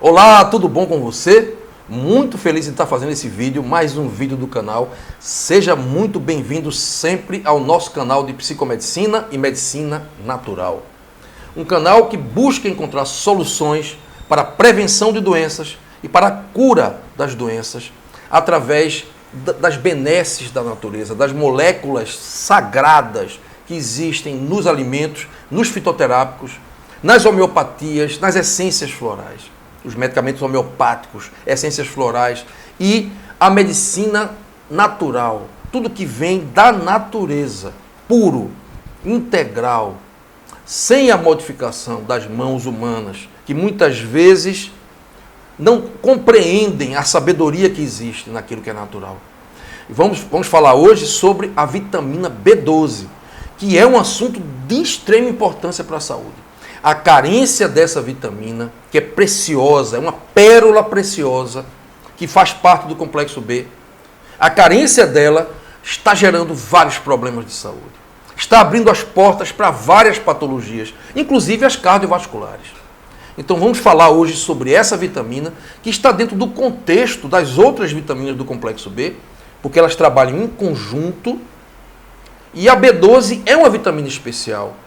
Olá, tudo bom com você? Muito feliz em estar fazendo esse vídeo, mais um vídeo do canal. Seja muito bem-vindo sempre ao nosso canal de psicomedicina e medicina natural. Um canal que busca encontrar soluções para a prevenção de doenças e para a cura das doenças através das benesses da natureza, das moléculas sagradas que existem nos alimentos, nos fitoterápicos, nas homeopatias, nas essências florais. Os medicamentos homeopáticos, essências florais e a medicina natural. Tudo que vem da natureza, puro, integral, sem a modificação das mãos humanas, que muitas vezes não compreendem a sabedoria que existe naquilo que é natural. Vamos falar hoje sobre a vitamina B12, que é um assunto de extrema importância para a saúde. A carência dessa vitamina, que é preciosa, é uma pérola preciosa, que faz parte do complexo B, a carência dela está gerando vários problemas de saúde. Está abrindo as portas para várias patologias, inclusive as cardiovasculares. Então vamos falar hoje sobre essa vitamina, que está dentro do contexto das outras vitaminas do complexo B, porque elas trabalham em conjunto, e a B12 é uma vitamina especial,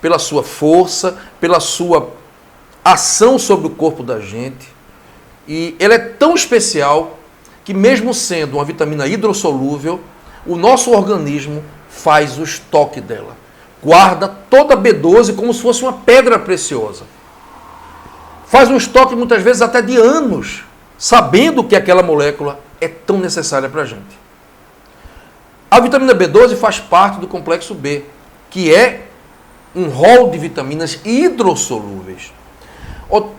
pela sua força, pela sua ação sobre o corpo da gente. E ela é tão especial que, mesmo sendo uma vitamina hidrossolúvel, o nosso organismo faz o estoque dela. Guarda toda a B12 como se fosse uma pedra preciosa. Faz um estoque muitas vezes até de anos, sabendo que aquela molécula é tão necessária para a gente. A vitamina B12 faz parte do complexo B, que é um rol de vitaminas hidrossolúveis.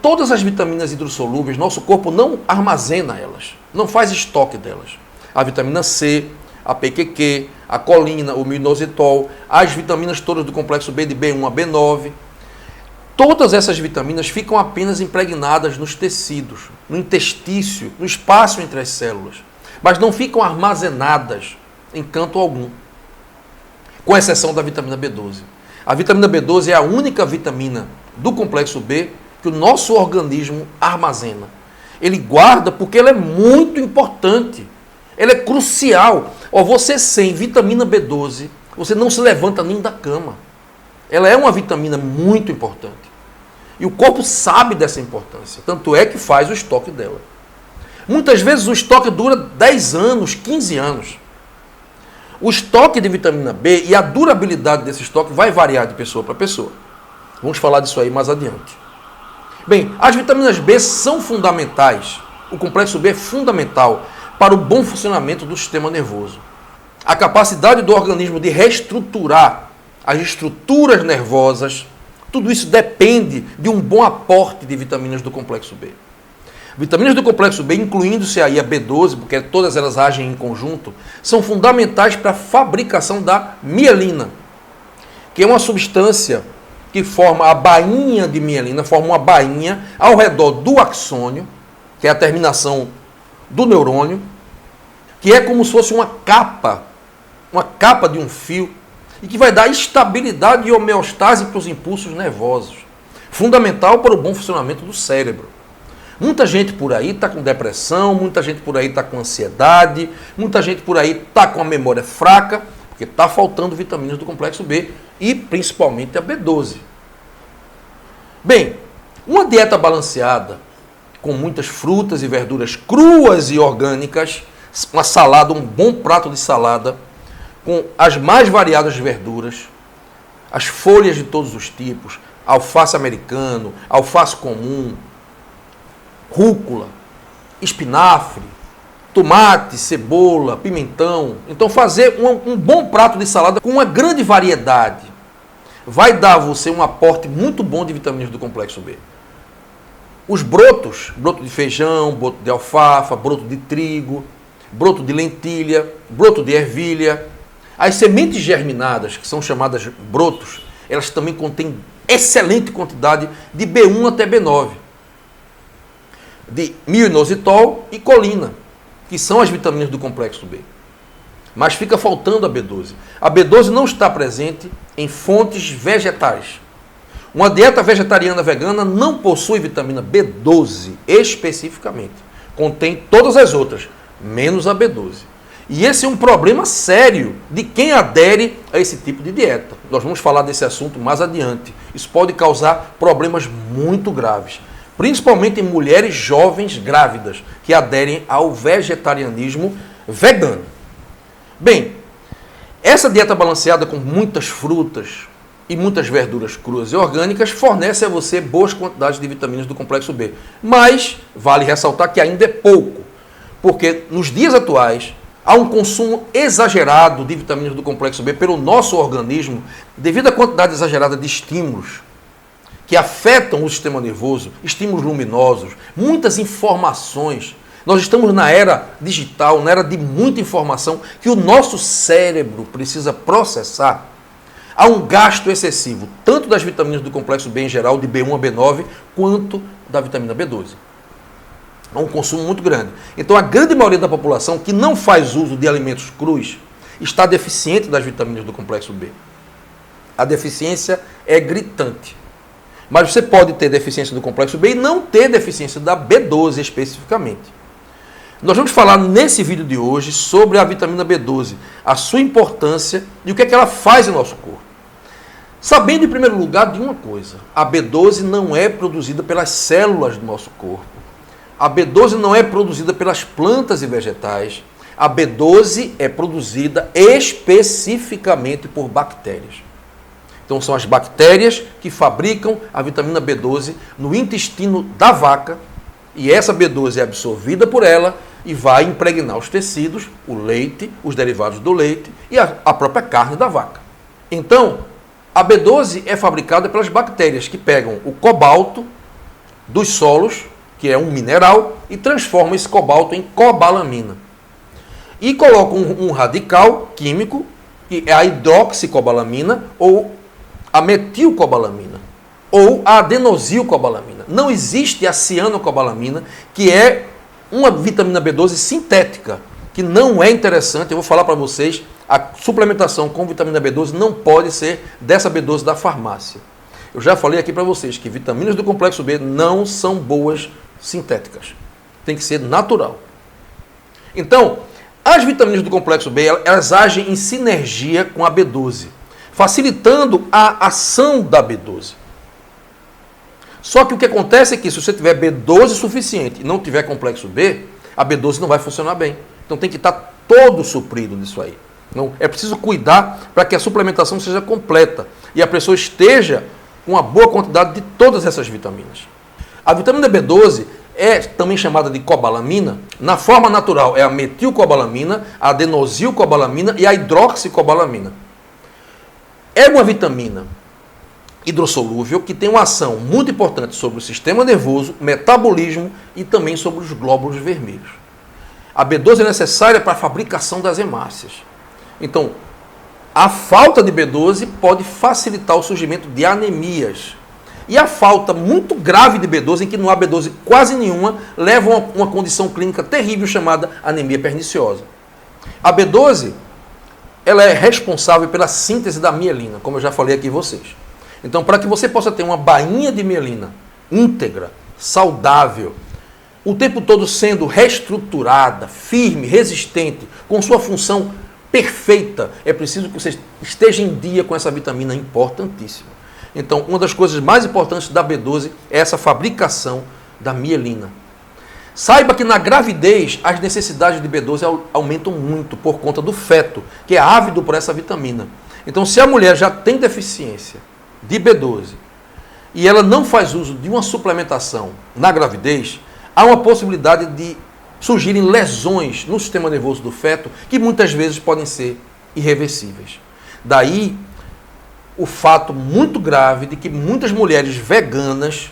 Todas as vitaminas hidrossolúveis, nosso corpo não armazena elas, não faz estoque delas. A vitamina C, a PQQ, a colina, o minoxidil, as vitaminas todas do complexo B, de B1 a B9, todas essas vitaminas ficam apenas impregnadas nos tecidos, no intestício, no espaço entre as células, mas não ficam armazenadas em canto algum, com exceção da vitamina B12. A vitamina B12 é a única vitamina do complexo B que o nosso organismo armazena. Ele guarda porque ela é muito importante. Ela é crucial. Você sem vitamina B12, você não se levanta nem da cama. Ela é uma vitamina muito importante. E o corpo sabe dessa importância. Tanto é que faz o estoque dela. Muitas vezes o estoque dura 10 anos, 15 anos. O estoque de vitamina B e a durabilidade desse estoque vai variar de pessoa para pessoa. Vamos falar disso aí mais adiante. Bem, as vitaminas B são fundamentais. O complexo B é fundamental para o bom funcionamento do sistema nervoso. A capacidade do organismo de reestruturar as estruturas nervosas, tudo isso depende de um bom aporte de vitaminas do complexo B. Vitaminas do complexo B, incluindo-se aí a B12, porque todas elas agem em conjunto, são fundamentais para a fabricação da mielina, que é uma substância que forma a bainha de mielina, forma uma bainha ao redor do axônio, que é a terminação do neurônio, que é como se fosse uma capa de um fio, e que vai dar estabilidade e homeostase para os impulsos nervosos, fundamental para o bom funcionamento do cérebro. Muita gente por aí está com depressão, muita gente por aí está com ansiedade, muita gente por aí está com a memória fraca, porque está faltando vitaminas do complexo B e principalmente a B12. Bem, uma dieta balanceada, com muitas frutas e verduras cruas e orgânicas, uma salada, um bom prato de salada, com as mais variadas verduras, as folhas de todos os tipos, alface americano, alface comum, rúcula, espinafre, tomate, cebola, pimentão. Então fazer um bom prato de salada com uma grande variedade vai dar a você um aporte muito bom de vitaminas do complexo B. Os brotos, broto de feijão, broto de alfafa, broto de trigo, broto de lentilha, broto de ervilha, as sementes germinadas, que são chamadas brotos, elas também contêm excelente quantidade de B1 até B9. De minoxidil e colina, que são as vitaminas do complexo B. Mas fica faltando a B12. A B12 não está presente em fontes vegetais. Uma dieta vegetariana vegana não possui vitamina B12 especificamente. Contém todas as outras, menos a B12. E esse é um problema sério de quem adere a esse tipo de dieta. Nós vamos falar desse assunto mais adiante. Isso pode causar problemas muito graves, principalmente em mulheres jovens grávidas que aderem ao vegetarianismo vegano. Bem, essa dieta balanceada com muitas frutas e muitas verduras cruas e orgânicas fornece a você boas quantidades de vitaminas do complexo B. Mas vale ressaltar que ainda é pouco, porque nos dias atuais há um consumo exagerado de vitaminas do complexo B pelo nosso organismo devido à quantidade exagerada de estímulos que afetam o sistema nervoso, estímulos luminosos, muitas informações. Nós estamos na era digital, na era de muita informação que o nosso cérebro precisa processar. Há um gasto excessivo, tanto das vitaminas do complexo B em geral, de B1 a B9, quanto da vitamina B12. Há um consumo muito grande. Então, a grande maioria da população que não faz uso de alimentos crus está deficiente das vitaminas do complexo B. A deficiência é gritante. Mas você pode ter deficiência do complexo B e não ter deficiência da B12 especificamente. Nós vamos falar nesse vídeo de hoje sobre a vitamina B12, a sua importância e o que é que ela faz em nosso corpo. Sabendo, em primeiro lugar, de uma coisa: a B12 não é produzida pelas células do nosso corpo. A B12 não é produzida pelas plantas e vegetais. A B12 é produzida especificamente por bactérias. Então, são as bactérias que fabricam a vitamina B12 no intestino da vaca, e essa B12 é absorvida por ela e vai impregnar os tecidos, o leite, os derivados do leite e a própria carne da vaca. Então, a B12 é fabricada pelas bactérias que pegam o cobalto dos solos, que é um mineral, e transformam esse cobalto em cobalamina. E colocam um radical químico, que é a hidroxicobalamina ou a metilcobalamina, ou a adenosilcobalamina. Não existe a cianocobalamina, que é uma vitamina B12 sintética, que não é interessante. Eu vou falar para vocês, a suplementação com vitamina B12 não pode ser dessa B12 da farmácia. Eu já falei aqui para vocês que vitaminas do complexo B não são boas sintéticas. Tem que ser natural. Então, as vitaminas do complexo B, elas agem em sinergia com a B12, facilitando a ação da B12. Só que o que acontece é que se você tiver B12 suficiente e não tiver complexo B, a B12 não vai funcionar bem. Então tem que estar todo suprido nisso aí. Não, é preciso cuidar para que a suplementação seja completa e a pessoa esteja com uma boa quantidade de todas essas vitaminas. A vitamina B12 é também chamada de cobalamina. Na forma natural é a metilcobalamina, a adenosilcobalamina e a hidroxicobalamina. É uma vitamina hidrossolúvel que tem uma ação muito importante sobre o sistema nervoso, metabolismo e também sobre os glóbulos vermelhos. A B12 é necessária para a fabricação das hemácias. Então, a falta de B12 pode facilitar o surgimento de anemias. E a falta muito grave de B12, em que não há B12 quase nenhuma, leva a uma condição clínica terrível chamada anemia perniciosa. A B12 ela é responsável pela síntese da mielina, como eu já falei aqui a vocês. Então, para que você possa ter uma bainha de mielina íntegra, saudável, o tempo todo sendo reestruturada, firme, resistente, com sua função perfeita, é preciso que você esteja em dia com essa vitamina importantíssima. Então, uma das coisas mais importantes da B12 é essa fabricação da mielina. Saiba que na gravidez as necessidades de B12 aumentam muito por conta do feto, que é ávido por essa vitamina. Então, se a mulher já tem deficiência de B12 e ela não faz uso de uma suplementação na gravidez, há uma possibilidade de surgirem lesões no sistema nervoso do feto que muitas vezes podem ser irreversíveis. Daí o fato muito grave de que muitas mulheres veganas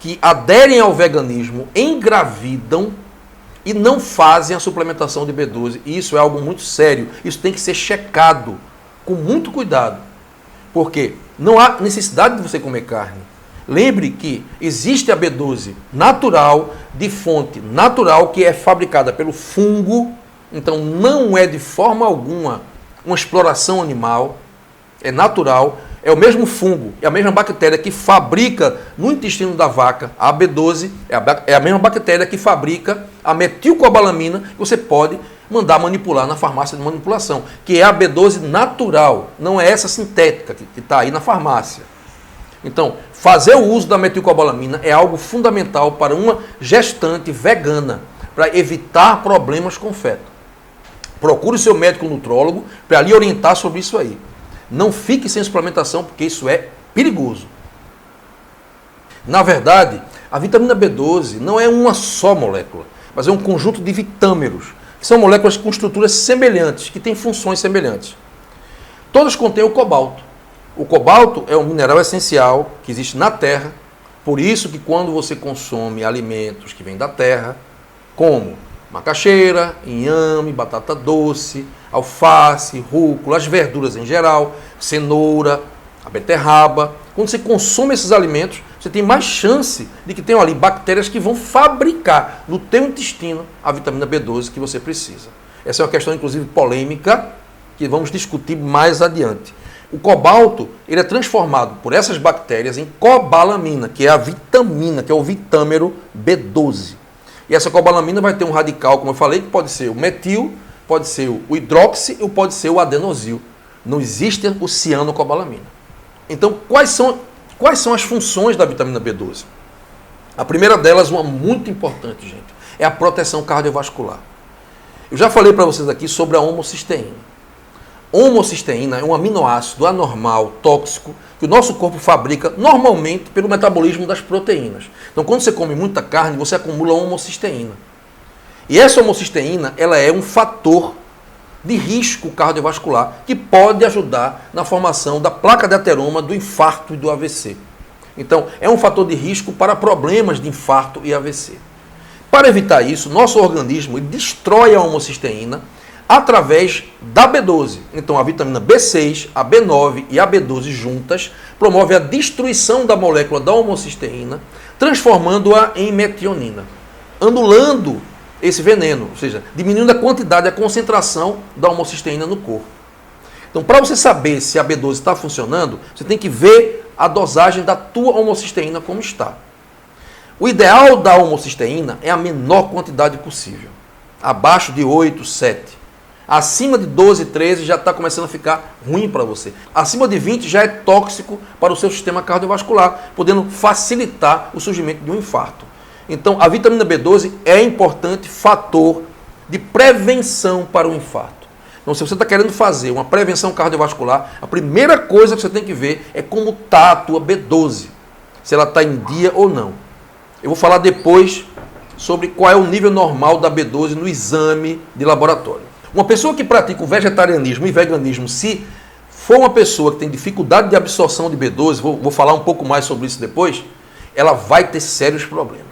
que aderem ao veganismo engravidam e não fazem a suplementação de B12. E isso é algo muito sério. Isso tem que ser checado com muito cuidado. Porque não há necessidade de você comer carne. Lembre que existe a B12 natural, de fonte natural, que é fabricada pelo fungo. Então não é de forma alguma uma exploração animal. É natural. É o mesmo fungo, é a mesma bactéria que fabrica no intestino da vaca a B12, é a mesma bactéria que fabrica a metilcobalamina, que você pode mandar manipular na farmácia de manipulação, que é a B12 natural, não é essa sintética que está aí na farmácia. Então, fazer o uso da metilcobalamina é algo fundamental para uma gestante vegana, para evitar problemas com o feto. Procure o seu médico nutrólogo para lhe orientar sobre isso aí. Não fique sem suplementação, porque isso é perigoso. Na verdade, a vitamina B12 não é uma só molécula, mas é um conjunto de vitâmeros, que são moléculas com estruturas semelhantes, que têm funções semelhantes. Todas contêm o cobalto. O cobalto é um mineral essencial que existe na Terra, por isso que quando você consome alimentos que vêm da Terra, como macaxeira, inhame, batata doce, alface, rúcula, as verduras em geral, cenoura, a beterraba. Quando você consome esses alimentos, você tem mais chance de que tenham ali bactérias que vão fabricar no teu intestino a vitamina B12 que você precisa. Essa é uma questão, inclusive, polêmica, que vamos discutir mais adiante. O cobalto, ele é transformado por essas bactérias em cobalamina, que é a vitamina, que é o vitâmero B12. E essa cobalamina vai ter um radical, como eu falei, que pode ser o metil, pode ser o hidroxi ou pode ser o adenosil. Não existe o cianocobalamina. Então, quais são as funções da vitamina B12? A primeira delas, uma muito importante, gente, é a proteção cardiovascular. Eu já falei para vocês aqui sobre a homocisteína. Homocisteína é um aminoácido anormal, tóxico, que o nosso corpo fabrica normalmente pelo metabolismo das proteínas. Então, quando você come muita carne, você acumula homocisteína. E essa homocisteína, ela é um fator de risco cardiovascular que pode ajudar na formação da placa de ateroma, do infarto e do AVC. Então, é um fator de risco para problemas de infarto e AVC. Para evitar isso, nosso organismo destrói a homocisteína através da B12. Então, a vitamina B6, a B9 e a B12 juntas promovem a destruição da molécula da homocisteína, transformando-a em metionina, anulando esse veneno, ou seja, diminuindo a quantidade, a concentração da homocisteína no corpo. Então, para você saber se a B12 está funcionando, você tem que ver a dosagem da tua homocisteína como está. O ideal da homocisteína é a menor quantidade possível, abaixo de 8, 7. Acima de 12, 13 já está começando a ficar ruim para você. Acima de 20 já é tóxico para o seu sistema cardiovascular, podendo facilitar o surgimento de um infarto. Então, a vitamina B12 é importante fator de prevenção para o infarto. Então, se você está querendo fazer uma prevenção cardiovascular, a primeira coisa que você tem que ver é como está a tua B12, se ela está em dia ou não. Eu vou falar depois sobre qual é o nível normal da B12 no exame de laboratório. Uma pessoa que pratica o vegetarianismo e veganismo, se for uma pessoa que tem dificuldade de absorção de B12, vou falar um pouco mais sobre isso depois, ela vai ter sérios problemas.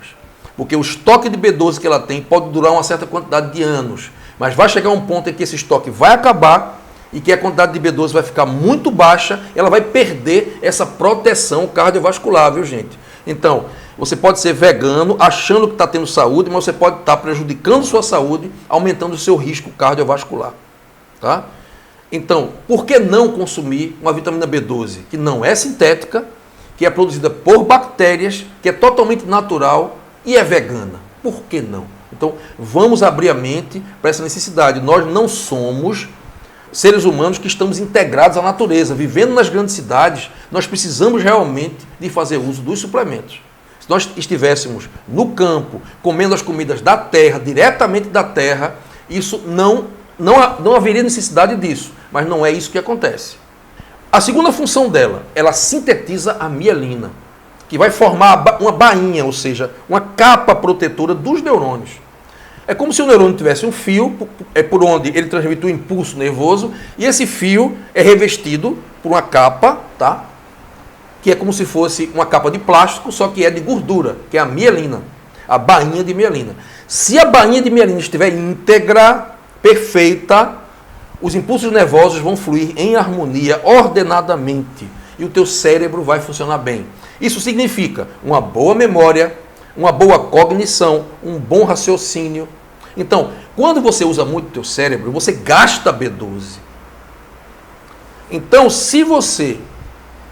Porque o estoque de B12 que ela tem pode durar uma certa quantidade de anos, mas vai chegar um ponto em que esse estoque vai acabar e que a quantidade de B12 vai ficar muito baixa, ela vai perder essa proteção cardiovascular, viu, gente? Então, você pode ser vegano achando que está tendo saúde, mas você pode estar prejudicando sua saúde, aumentando o seu risco cardiovascular. Tá? Então, por que não consumir uma vitamina B12 que não é sintética, que é produzida por bactérias, que é totalmente natural e é vegana? Por que não? Então, vamos abrir a mente para essa necessidade. Nós não somos seres humanos que estamos integrados à natureza. Vivendo nas grandes cidades, nós precisamos realmente de fazer uso dos suplementos. Se nós estivéssemos no campo, comendo as comidas da terra, diretamente da terra, isso não haveria necessidade disso. Mas não é isso que acontece. A segunda função dela, ela sintetiza a mielina, que vai formar uma bainha, ou seja, uma capa protetora dos neurônios. É como se o neurônio tivesse um fio, por onde ele transmite o impulso nervoso, e esse fio é revestido por uma capa, tá? Que é como se fosse uma capa de plástico, só que é de gordura, que é a mielina, a bainha de mielina. Se a bainha de mielina estiver íntegra, perfeita, os impulsos nervosos vão fluir em harmonia, ordenadamente, e o teu cérebro vai funcionar bem. Isso significa uma boa memória, uma boa cognição, um bom raciocínio. Então, quando você usa muito o teu cérebro, você gasta B12. Então, se você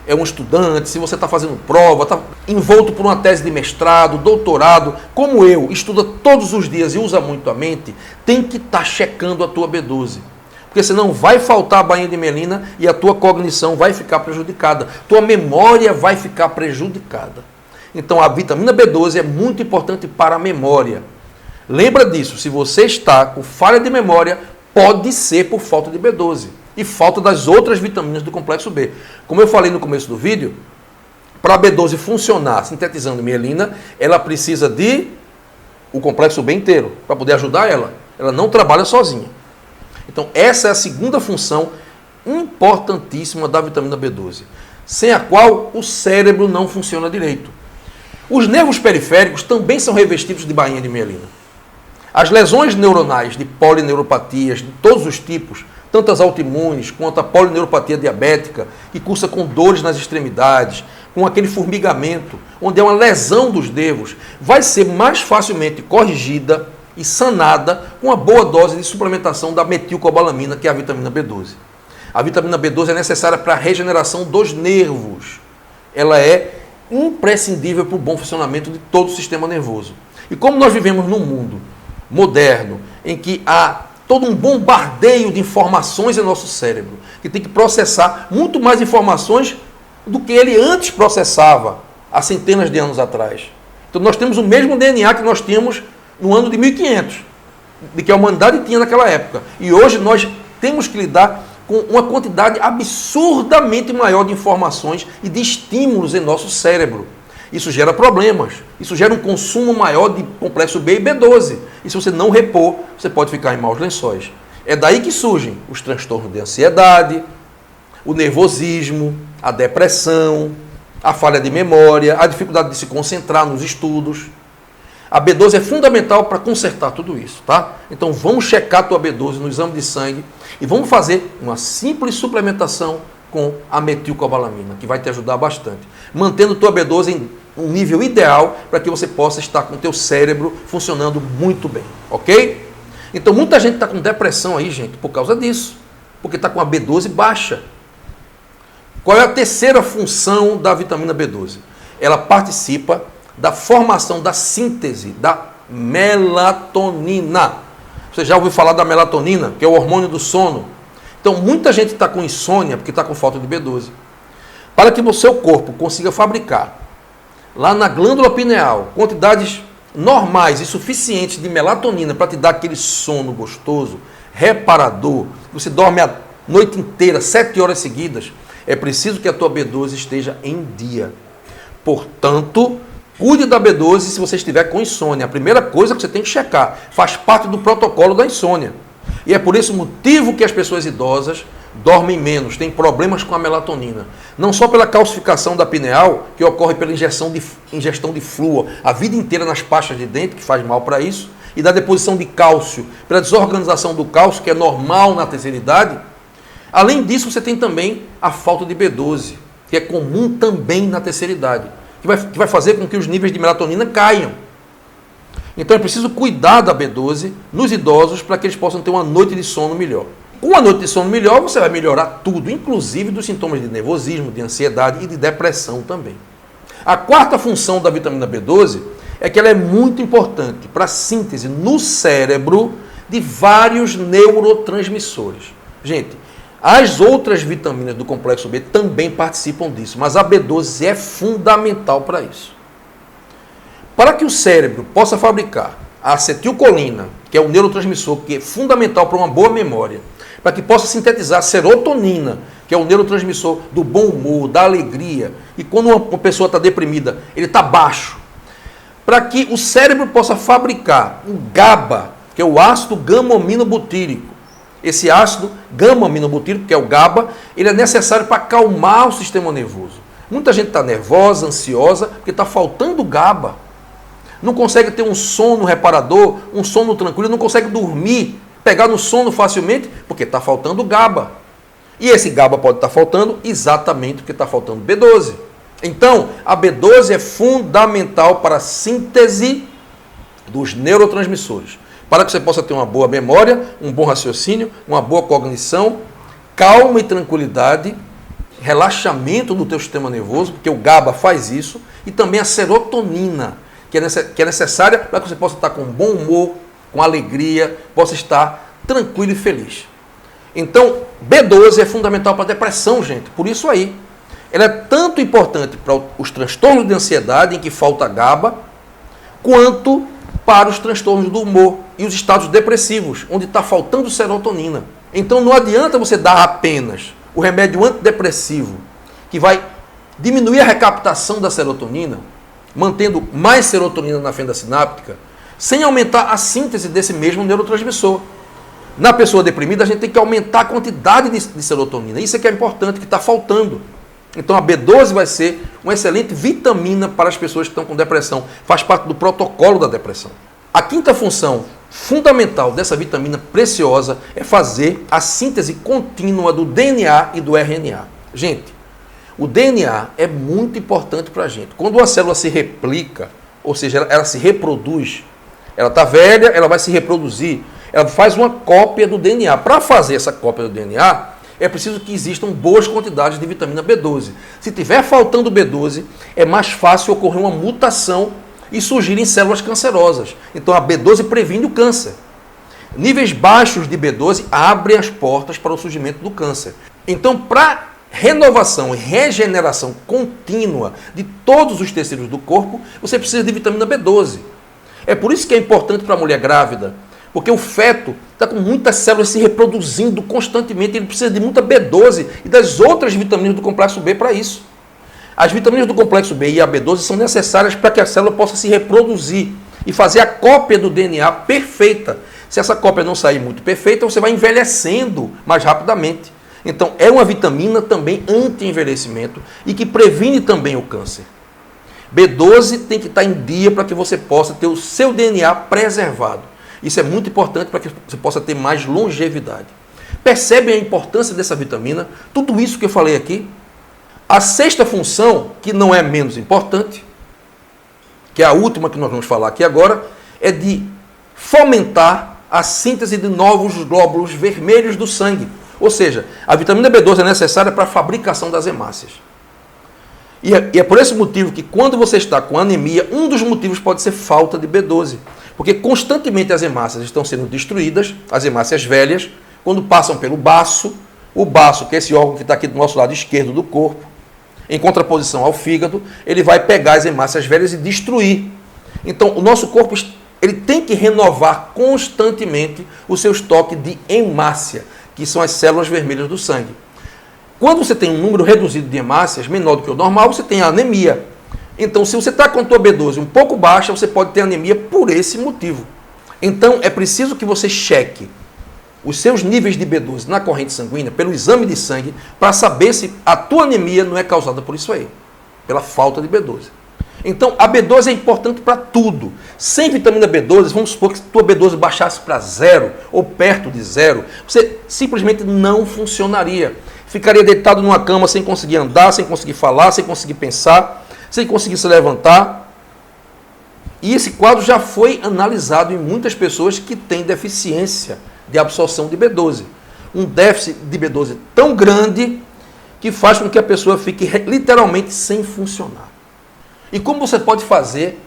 é um estudante, se você está fazendo prova, está envolto por uma tese de mestrado, doutorado, como eu, estuda todos os dias e usa muito a mente, tem que estar checando a tua B12. Porque senão vai faltar a bainha de mielina e a tua cognição vai ficar prejudicada. Tua memória vai ficar prejudicada. Então a vitamina B12 é muito importante para a memória. Lembra disso, se você está com falha de memória, pode ser por falta de B12 e falta das outras vitaminas do complexo B. Como eu falei no começo do vídeo, para a B12 funcionar sintetizando mielina, ela precisa de o complexo B inteiro, para poder ajudar ela. Ela não trabalha sozinha. Então essa é a segunda função importantíssima da vitamina B12, sem a qual o cérebro não funciona direito. Os nervos periféricos também são revestidos de bainha de mielina. As lesões neuronais de polineuropatias de todos os tipos, tanto as autoimunes quanto a polineuropatia diabética, que cursa com dores nas extremidades, com aquele formigamento, onde é uma lesão dos nervos, vai ser mais facilmente corrigida e sanada com uma boa dose de suplementação da metilcobalamina, que é a vitamina B12. A vitamina B12 é necessária para a regeneração dos nervos. Ela é imprescindível para o bom funcionamento de todo o sistema nervoso. E como nós vivemos num mundo moderno, em que há todo um bombardeio de informações em nosso cérebro, que tem que processar muito mais informações do que ele antes processava, há centenas de anos atrás. Então nós temos o mesmo DNA que nós tínhamos no ano de 1500, de que a humanidade tinha naquela época. E hoje nós temos que lidar com uma quantidade absurdamente maior de informações e de estímulos em nosso cérebro. Isso gera problemas, isso gera um consumo maior de complexo B e B12. E se você não repor, você pode ficar em maus lençóis. É daí que surgem os transtornos de ansiedade, o nervosismo, a depressão, a falha de memória, a dificuldade de se concentrar nos estudos. A B12 é fundamental para consertar tudo isso, tá? Então vamos checar a tua B12 no exame de sangue e vamos fazer uma simples suplementação com a metilcobalamina, que vai te ajudar bastante, mantendo tua B12 em um nível ideal para que você possa estar com o teu cérebro funcionando muito bem, ok? Então muita gente está com depressão aí, gente, por causa disso, porque está com a B12 baixa. Qual é a terceira função da vitamina B12? Ela participa da formação, da síntese da melatonina. Você já ouviu falar da melatonina, que é o hormônio do sono? Então, muita gente está com insônia porque está com falta de B12. Para que o seu corpo consiga fabricar, lá na glândula pineal, quantidades normais e suficientes de melatonina para te dar aquele sono gostoso, reparador, você dorme a noite inteira, 7 horas seguidas, é preciso que a tua B12 esteja em dia. Portanto, cuide da B12 se você estiver com insônia. A primeira coisa que você tem que checar, faz parte do protocolo da insônia. E é por esse motivo que as pessoas idosas dormem menos, têm problemas com a melatonina. Não só pela calcificação da pineal, que ocorre pela ingestão de flúor a vida inteira nas pastas de dente, que faz mal para isso, e da deposição de cálcio, pela desorganização do cálcio, que é normal na terceira idade. Além disso, você tem também a falta de B12, que é comum também na terceira idade, que vai fazer com que os níveis de melatonina caiam. Então é preciso cuidar da B12 nos idosos para que eles possam ter uma noite de sono melhor. Com uma noite de sono melhor, você vai melhorar tudo, inclusive dos sintomas de nervosismo, de ansiedade e de depressão também. A quarta função da vitamina B12 é que ela é muito importante para a síntese no cérebro de vários neurotransmissores. Gente, as outras vitaminas do complexo B também participam disso, mas a B12 é fundamental para isso. Para que o cérebro possa fabricar a acetilcolina, que é o neurotransmissor que é fundamental para uma boa memória, para que possa sintetizar a serotonina, que é o neurotransmissor do bom humor, da alegria, e quando uma pessoa está deprimida, ele está baixo, para que o cérebro possa fabricar o GABA, que é o ácido gama-aminobutírico. Esse ácido gama-aminobutírico, que é o GABA, ele é necessário para acalmar o sistema nervoso. Muita gente está nervosa, ansiosa, porque está faltando GABA. Não consegue ter um sono reparador, um sono tranquilo, não consegue dormir, pegar no sono facilmente, porque está faltando GABA. E esse GABA pode estar faltando exatamente porque está faltando B12. Então, a B12 é fundamental para a síntese dos neurotransmissores, para que você possa ter uma boa memória, um bom raciocínio, uma boa cognição, calma e tranquilidade relaxamento do teu sistema nervoso, porque o GABA faz isso, e também a serotonina, que é necessária para que você possa estar com bom humor, com alegria, possa estar tranquilo e feliz. Então, B12 é fundamental para a depressão, gente, por isso aí. Ela é tanto importante para os transtornos de ansiedade, em que falta GABA, quanto para os transtornos do humor e os estados depressivos, onde está faltando serotonina. Então, não adianta você dar apenas o remédio antidepressivo, que vai diminuir a recaptação da serotonina, mantendo mais serotonina na fenda sináptica, sem aumentar a síntese desse mesmo neurotransmissor. Na pessoa deprimida, a gente tem que aumentar a quantidade de serotonina. Isso é que é importante, que está faltando. Então a B12 vai ser uma excelente vitamina para as pessoas que estão com depressão. Faz parte do protocolo da depressão. A quinta função fundamental dessa vitamina preciosa é fazer a síntese contínua do DNA e do RNA. Gente, o DNA é muito importante para a gente. Quando uma célula se replica, ou seja, ela se reproduz, ela está velha, ela vai se reproduzir, ela faz uma cópia do DNA. Para fazer essa cópia do DNA, é preciso que existam boas quantidades de vitamina B12. Se tiver faltando B12, é mais fácil ocorrer uma mutação e surgirem células cancerosas. Então a B12 previne o câncer. Níveis baixos de B12 abrem as portas para o surgimento do câncer. Então, para renovação e regeneração contínua de todos os tecidos do corpo, você precisa de vitamina B12. É por isso que é importante para a mulher grávida, porque o feto está com muitas células se reproduzindo constantemente, ele precisa de muita B12 e das outras vitaminas do complexo B para isso. As vitaminas do complexo B e a B12 são necessárias para que a célula possa se reproduzir e fazer a cópia do DNA perfeita. Se essa cópia não sair muito perfeita, você vai envelhecendo mais rapidamente. Então, é uma vitamina também anti-envelhecimento e que previne também o câncer. B12 tem que estar em dia para que você possa ter o seu DNA preservado. Isso é muito importante para que você possa ter mais longevidade. Percebem a importância dessa vitamina? Tudo isso que eu falei aqui. A sexta função, que não é menos importante, que é a última que nós vamos falar aqui agora, é de fomentar a síntese de novos glóbulos vermelhos do sangue. Ou seja, a vitamina B12 é necessária para a fabricação das hemácias. E é por esse motivo que quando você está com anemia, um dos motivos pode ser falta de B12. Porque constantemente as hemácias estão sendo destruídas, as hemácias velhas, quando passam pelo baço, o baço, que é esse órgão que está aqui do nosso lado esquerdo do corpo, em contraposição ao fígado, ele vai pegar as hemácias velhas e destruir. Então, o nosso corpo ele tem que renovar constantemente o seu estoque de hemácia, que são as células vermelhas do sangue. Quando você tem um número reduzido de hemácias, menor do que o normal, você tem anemia. Então, se você está com a tua B12 um pouco baixa, você pode ter anemia por esse motivo. Então, é preciso que você cheque os seus níveis de B12 na corrente sanguínea, pelo exame de sangue, para saber se a tua anemia não é causada por isso aí, pela falta de B12. Então, a B12 é importante para tudo. Sem vitamina B12, vamos supor que a tua B12 baixasse para 0 ou perto de 0, você simplesmente não funcionaria. Ficaria deitado numa cama sem conseguir andar, sem conseguir falar, sem conseguir pensar, sem conseguir se levantar. E esse quadro já foi analisado em muitas pessoas que têm deficiência de absorção de B12. Um déficit de B12 tão grande que faz com que a pessoa fique literalmente sem funcionar. E como você pode fazer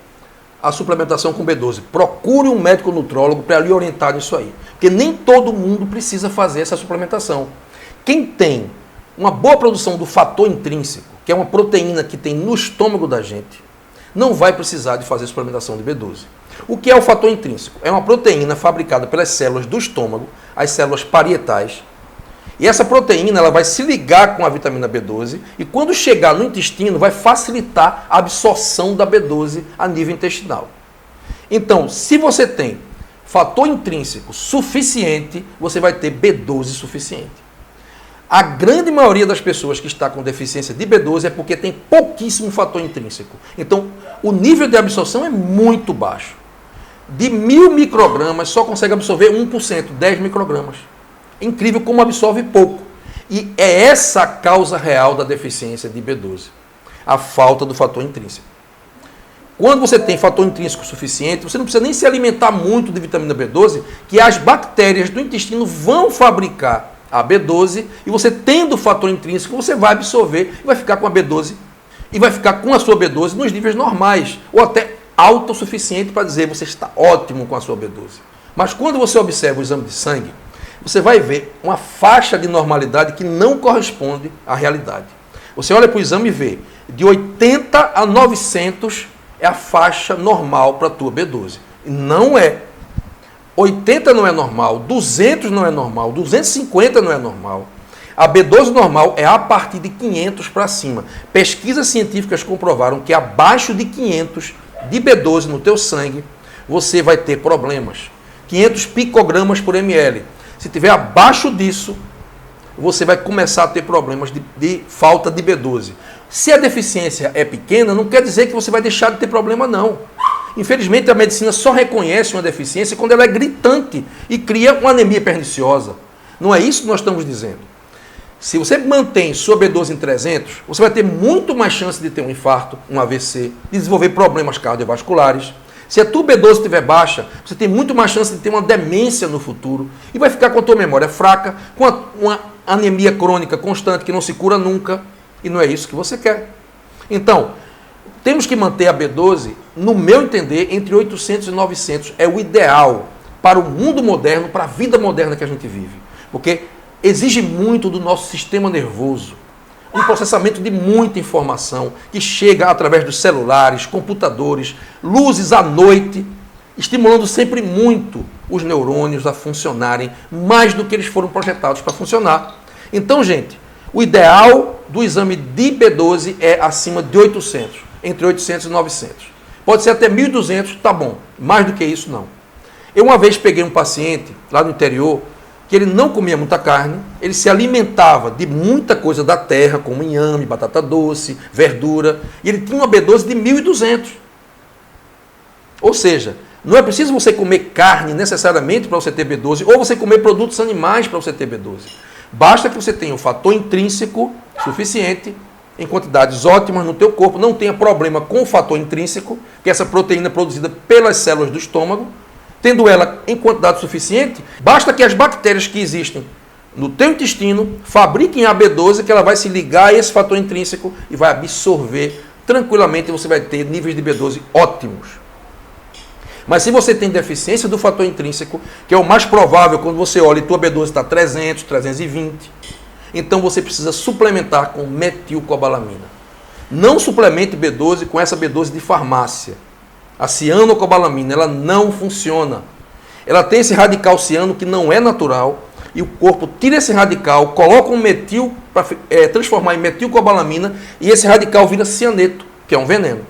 a suplementação com B12? Procure um médico nutrólogo para lhe orientar nisso aí. Porque nem todo mundo precisa fazer essa suplementação. Quem tem uma boa produção do fator intrínseco, que é uma proteína que tem no estômago da gente, não vai precisar de fazer suplementação de B12. O que é o fator intrínseco? É uma proteína fabricada pelas células do estômago, as células parietais. E essa proteína ela vai se ligar com a vitamina B12 e quando chegar no intestino vai facilitar a absorção da B12 a nível intestinal. Então, se você tem fator intrínseco suficiente, você vai ter B12 suficiente. A grande maioria das pessoas que está com deficiência de B12 é porque tem pouquíssimo fator intrínseco. Então, o nível de absorção é muito baixo. De 1000 microgramas, só consegue absorver 1%, 10 microgramas. É incrível como absorve pouco. E é essa a causa real da deficiência de B12. A falta do fator intrínseco. Quando você tem fator intrínseco suficiente, você não precisa nem se alimentar muito de vitamina B12, que as bactérias do intestino vão fabricar a B12, e você tendo o fator intrínseco, você vai absorver e vai ficar com a B12, e vai ficar com a sua B12 nos níveis normais, ou até alto o suficiente para dizer que você está ótimo com a sua B12. Mas quando você observa o exame de sangue, você vai ver uma faixa de normalidade que não corresponde à realidade. Você olha para o exame e vê, de 80 a 900 é a faixa normal para a tua B12. E não é. 80 não é normal, 200 não é normal, 250 não é normal. A B12 normal é a partir de 500 para cima. Pesquisas científicas comprovaram que abaixo de 500 de B12 no teu sangue, você vai ter problemas. 500 picogramas por ml. Se tiver abaixo disso, você vai começar a ter problemas de falta de B12. Se a deficiência é pequena, não quer dizer que você vai deixar de ter problema, não. Infelizmente, a medicina só reconhece uma deficiência quando ela é gritante e cria uma anemia perniciosa. Não é isso que nós estamos dizendo. Se você mantém sua B12 em 300, você vai ter muito mais chance de ter um infarto, um AVC, de desenvolver problemas cardiovasculares. Se a tua B12 estiver baixa, você tem muito mais chance de ter uma demência no futuro e vai ficar com a tua memória fraca, com uma anemia crônica constante que não se cura nunca, e não é isso que você quer. Então, temos que manter a B12, no meu entender, entre 800 e 900. É o ideal para o mundo moderno, para a vida moderna que a gente vive. Porque exige muito do nosso sistema nervoso, um processamento de muita informação que chega através dos celulares, computadores, luzes à noite, estimulando sempre muito os neurônios a funcionarem mais do que eles foram projetados para funcionar. Então, gente, o ideal do exame de B12 é acima de 800, entre 800 e 900. Pode ser até 1.200, tá bom. Mais do que isso, não. Eu uma vez peguei um paciente lá no interior que ele não comia muita carne, ele se alimentava de muita coisa da terra, como inhame, batata doce, verdura, e ele tinha uma B12 de 1.200. Ou seja, não é preciso você comer carne necessariamente para você ter B12, ou você comer produtos animais para você ter B12. Basta que você tenha um fator intrínseco suficiente, em quantidades ótimas no teu corpo, não tenha problema com o fator intrínseco, que é essa proteína produzida pelas células do estômago. Tendo ela em quantidade suficiente, basta que as bactérias que existem no teu intestino fabriquem a B12, que ela vai se ligar a esse fator intrínseco e vai absorver tranquilamente, e você vai ter níveis de B12 ótimos. Mas se você tem deficiência do fator intrínseco, que é o mais provável quando você olha e tua B12 está 300, 320, então você precisa suplementar com metilcobalamina. Não suplemente B12 com essa B12 de farmácia. A cianocobalamina, ela não funciona. Ela tem esse radical ciano que não é natural, e o corpo tira esse radical, coloca um metil para transformar em metilcobalamina, e esse radical vira cianeto, que é um veneno.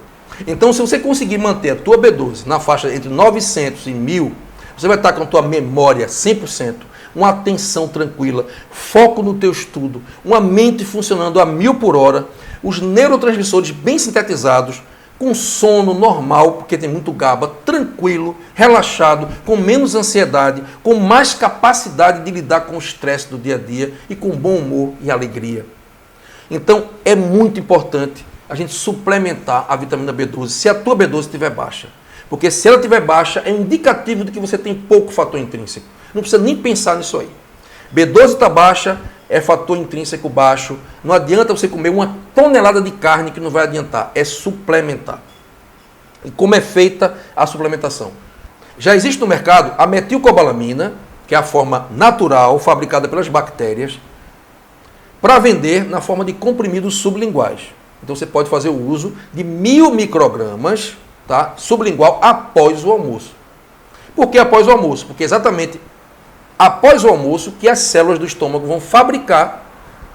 Então, se você conseguir manter a tua B12 na faixa entre 900 e 1.000, você vai estar com a tua memória 100%, uma atenção tranquila, foco no teu estudo, uma mente funcionando a 1.000 por hora, os neurotransmissores bem sintetizados, com sono normal, porque tem muito GABA, tranquilo, relaxado, com menos ansiedade, com mais capacidade de lidar com o estresse do dia a dia e com bom humor e alegria. Então, é muito importante a gente suplementar a vitamina B12 se a tua B12 estiver baixa. Porque se ela estiver baixa, é indicativo de que você tem pouco fator intrínseco. Não precisa nem pensar nisso aí. B12 está baixa, é fator intrínseco baixo. Não adianta você comer uma tonelada de carne que não vai adiantar. É suplementar. E como é feita a suplementação? Já existe no mercado a metilcobalamina, que é a forma natural, fabricada pelas bactérias, para vender na forma de comprimidos sublinguais. Então você pode fazer o uso de 1.000 microgramas, tá, sublingual após o almoço. Por que após o almoço? Porque exatamente após o almoço que as células do estômago vão fabricar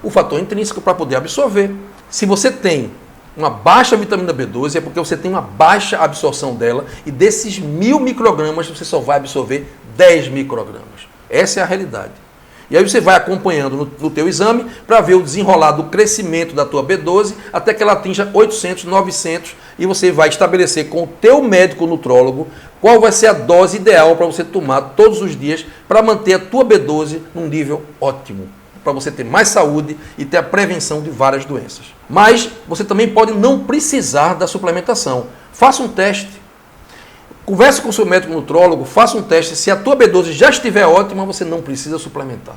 o fator intrínseco para poder absorver. Se você tem uma baixa vitamina B12, é porque você tem uma baixa absorção dela, e desses 1.000 microgramas você só vai absorver 10 microgramas. Essa é a realidade. E aí você vai acompanhando no teu exame para ver o desenrolar do crescimento da tua B12 até que ela atinja 800, 900, e você vai estabelecer com o teu médico nutrólogo qual vai ser a dose ideal para você tomar todos os dias para manter a tua B12 num nível ótimo, para você ter mais saúde e ter a prevenção de várias doenças. Mas você também pode não precisar da suplementação. Faça um teste. Converse com o seu médico nutrólogo, faça um teste. Se a tua B12 já estiver ótima, você não precisa suplementar.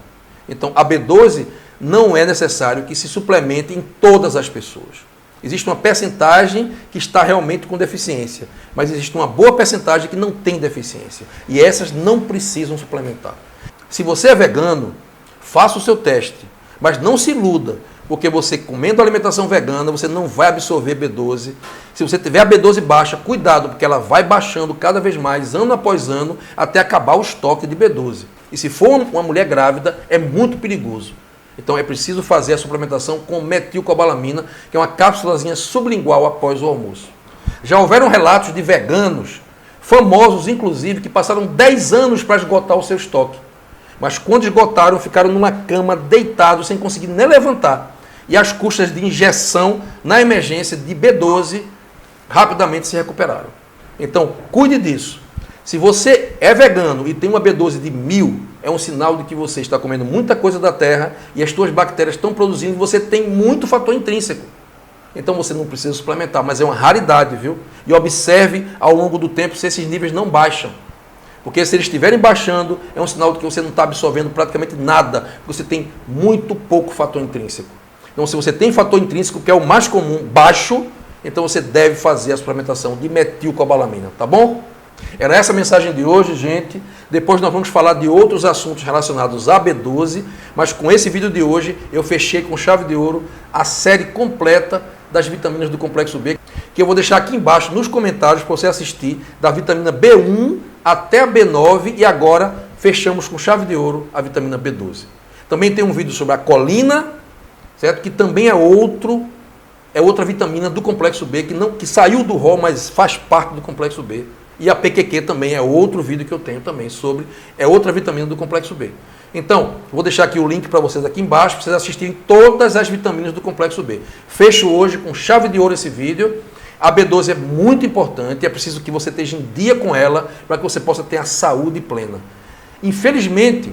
Então, a B12 não é necessário que se suplemente em todas as pessoas. Existe uma percentagem que está realmente com deficiência, mas existe uma boa percentagem que não tem deficiência. E essas não precisam suplementar. Se você é vegano, faça o seu teste, mas não se iluda, porque você comendo alimentação vegana, você não vai absorver B12. Se você tiver a B12 baixa, cuidado, porque ela vai baixando cada vez mais, ano após ano, até acabar o estoque de B12. E se for uma mulher grávida, é muito perigoso. Então é preciso fazer a suplementação com metilcobalamina, que é uma cápsulazinha sublingual após o almoço. Já houveram relatos de veganos, famosos inclusive, que passaram 10 anos para esgotar o seu estoque. Mas quando esgotaram, ficaram numa cama deitados, sem conseguir nem levantar. E as custas de injeção na emergência de B12 rapidamente se recuperaram. Então, cuide disso. Se você é vegano e tem uma B12 de 1000, é um sinal de que você está comendo muita coisa da terra e as suas bactérias estão produzindo, você tem muito fator intrínseco. Então você não precisa suplementar, mas é uma raridade, viu? E observe ao longo do tempo se esses níveis não baixam. Porque se eles estiverem baixando, é um sinal de que você não está absorvendo praticamente nada, porque você tem muito pouco fator intrínseco. Então, se você tem fator intrínseco, que é o mais comum, baixo, então você deve fazer a suplementação de metilcobalamina, tá bom? Era essa a mensagem de hoje, gente. Depois nós vamos falar de outros assuntos relacionados à B12, mas com esse vídeo de hoje eu fechei com chave de ouro a série completa das vitaminas do complexo B, que eu vou deixar aqui embaixo nos comentários para você assistir, da vitamina B1 até a B9, e agora fechamos com chave de ouro a vitamina B12. Também tem um vídeo sobre a colina, certo? Que também é outra vitamina do complexo B, que saiu do rol, mas faz parte do complexo B. E a PQQ também é outro vídeo que eu tenho também sobre, é outra vitamina do complexo B. Então, vou deixar aqui o link para vocês aqui embaixo, para vocês assistirem todas as vitaminas do complexo B. Fecho hoje com chave de ouro esse vídeo. A B12 é muito importante, é preciso que você esteja em dia com ela, para que você possa ter a saúde plena. Infelizmente,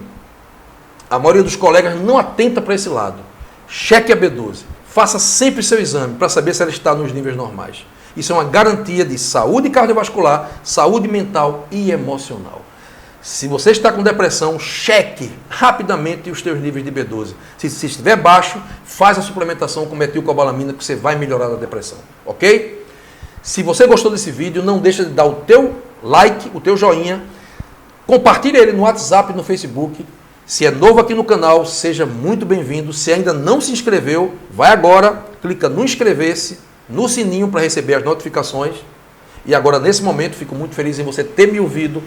a maioria dos colegas não atenta para esse lado. Cheque a B12. Faça sempre seu exame para saber se ela está nos níveis normais. Isso é uma garantia de saúde cardiovascular, saúde mental e emocional. Se você está com depressão, cheque rapidamente os seus níveis de B12. Se estiver baixo, faz a suplementação com metilcobalamina, que você vai melhorar a depressão, ok? Se você gostou desse vídeo, não deixa de dar o teu like, o teu joinha, compartilhe ele no WhatsApp e no Facebook. Se é novo aqui no canal, seja muito bem-vindo. Se ainda não se inscreveu, vai agora, clica no inscrever-se, no sininho para receber as notificações. E agora, nesse momento, fico muito feliz em você ter me ouvido.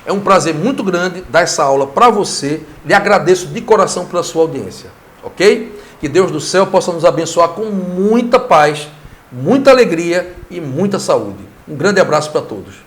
É um prazer muito grande dar essa aula para você. Lhe agradeço de coração pela sua audiência, ok? Que Deus do céu possa nos abençoar com muita paz, muita alegria e muita saúde. Um grande abraço para todos.